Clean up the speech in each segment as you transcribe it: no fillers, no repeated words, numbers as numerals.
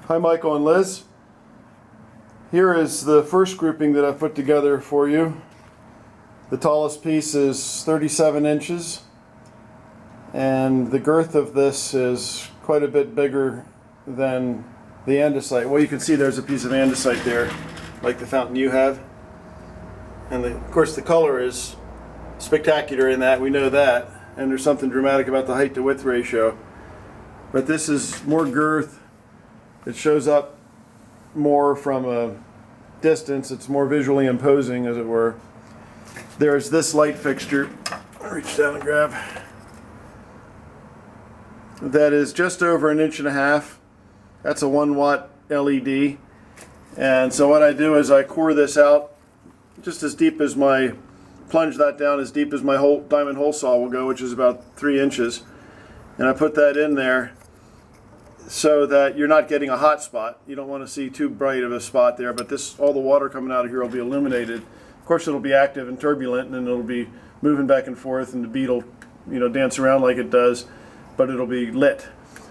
Hi Michael and Liz. Here is the first grouping that I've put together for you. The tallest piece is 37 inches and the girth of this is quite a bit bigger than the andesite. Well, you can see there's a piece of andesite there, like the fountain you have. And of course the color is spectacular in that, we know that. And there's something dramatic about the height to width ratio. But this is more girth. It shows up more from a distance. It's more visually imposing, as it were. There's this light fixture. I'll reach down and grab. That is just over 1.5 inches. That's a 1-watt LED. And so what I do is I core this out just as deep as plunge that down as deep as my whole diamond hole saw will go, which is about 3 inches. And I put that in there so that you're not getting a hot spot. You don't want to see too bright of a spot there, but all the water coming out of here will be illuminated. Of course it'll be active and turbulent, and it'll be moving back and forth, and the bead will, dance around like it does, but it'll be lit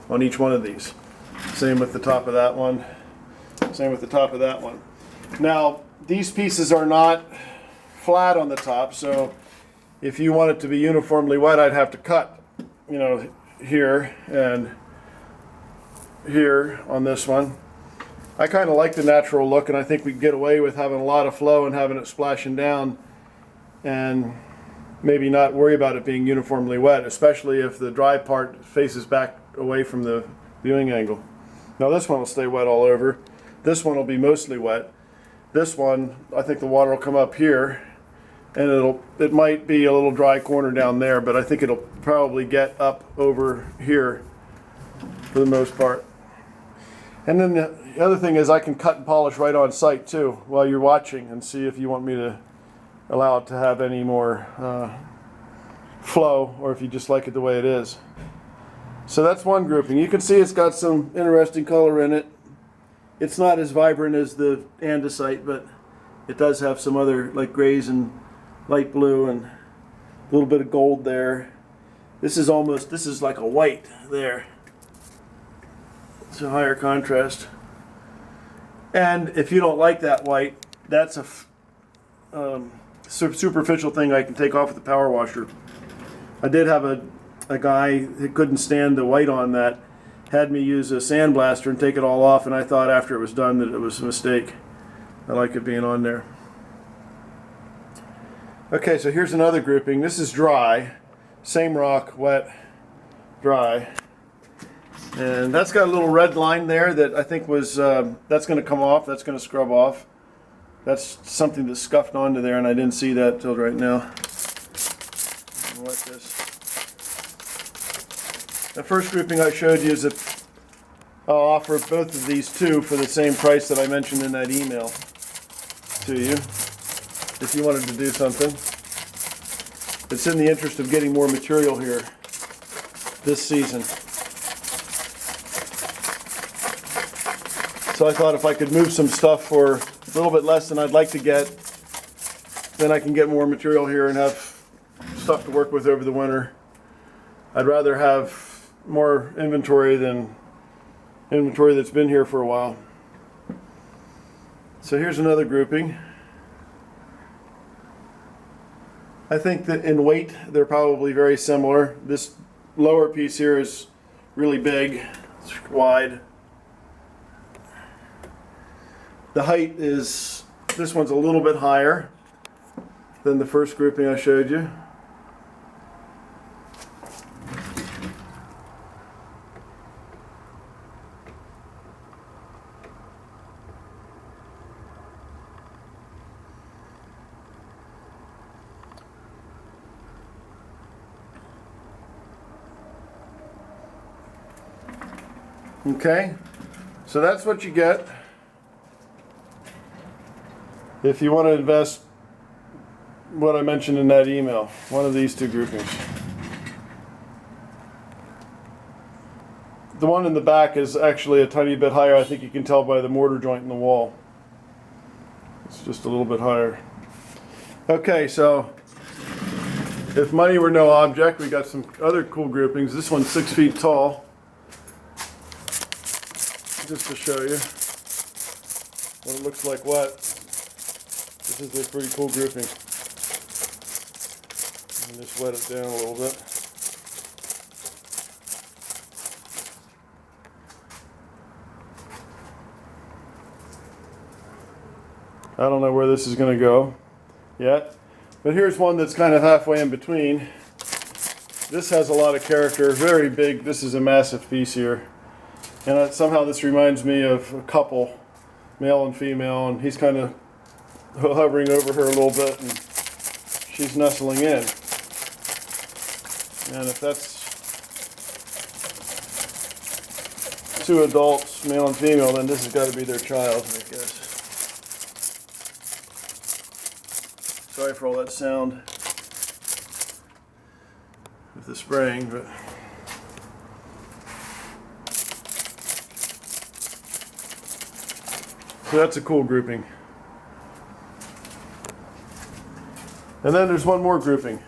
on each one of these. Same with the top of that one. Same with the top of that one. Now, these pieces are not flat on the top, so if you want it to be uniformly wet, I'd have to cut, here and here on this one. I kind of like the natural look, and I think we can get away with having a lot of flow and having it splashing down and maybe not worry about it being uniformly wet, especially if the dry part faces back away from the viewing angle. Now this one will stay wet all over. This one will be mostly wet. This one, I think the water will come up here, and it might be a little dry corner down there, but I think it'll probably get up over here for the most part. And then the other thing is I can cut and polish right on site too while you're watching, and see if you want me to allow it to have any more flow, or if you just like it the way it is. So that's one grouping. You can see it's got some interesting color in it. It's not as vibrant as the andesite, but it does have some other, like grays and light blue and a little bit of gold there. This is like a white there. It's a higher contrast. And if you don't like that white, that's a superficial thing I can take off with the power washer. I did have a guy who couldn't stand the white on that, had me use a sandblaster and take it all off, and I thought after it was done that it was a mistake. I like it being on there. Okay, so here's another grouping. This is dry. Same rock, wet, dry. And that's got a little red line there that I think was, that's going to come off, that's going to scrub off. That's something that scuffed onto there, and I didn't see that till right now. Wet this. The first grouping I showed you is I'll offer both of these two for the same price that I mentioned in that email to you, if you wanted to do something. It's in the interest of getting more material here this season. So I thought if I could move some stuff for a little bit less than I'd like to get, then I can get more material here and have stuff to work with over the winter. I'd rather have more inventory than inventory that's been here for a while. So here's another grouping. I think that in weight they're probably very similar. This lower piece here is really big, it's wide. The height is, this one's a little bit higher than the first grouping I showed you. Okay, so that's what you get if you want to invest what I mentioned in that email, one of these two groupings. The one in the back is actually a tiny bit higher. I think you can tell by the mortar joint in the wall. It's just a little bit higher. Okay, so if money were no object, we got some other cool groupings. This one's 6 feet tall. just to show you what it looks like wet. This is a pretty cool grouping. And just wet it down a little bit. I don't know where this is going to go yet, but here's one that's kind of halfway in between. This has a lot of character, very big. This is a massive piece here, and somehow this reminds me of a couple, male and female, and he's kind of hovering over her a little bit, and she's nestling in. And if that's two adults, male and female, then this has got to be their child, I guess. Sorry for all that sound with the spraying, but so that's a cool grouping. And then there's one more grouping,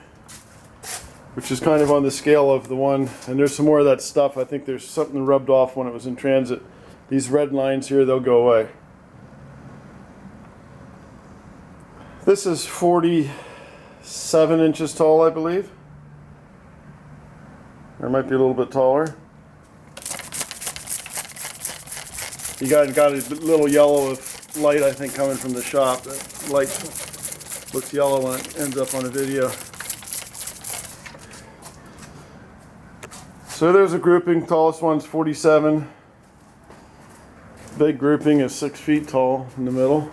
which is kind of on the scale of the one, and there's some more of that stuff. I think there's something rubbed off when it was in transit. These red lines here, they'll go away. This is 47 inches tall, I believe. Or it might be a little bit taller. You got a little yellow of light, I think, coming from the shop. That light looks yellow when it ends up on a video. So there's a grouping. Tallest one's 47. Big grouping is 6 feet tall in the middle.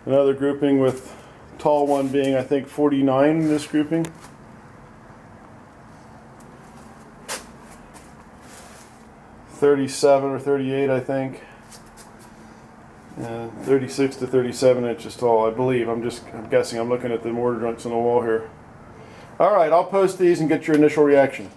Another grouping with tall one being, I think, 49 in this grouping. (37 or 38, I think, and 36 to 37 inches tall, I believe. I'm guessing. I'm looking at the mortar joints on the wall here. All right, I'll post these and get your initial reaction.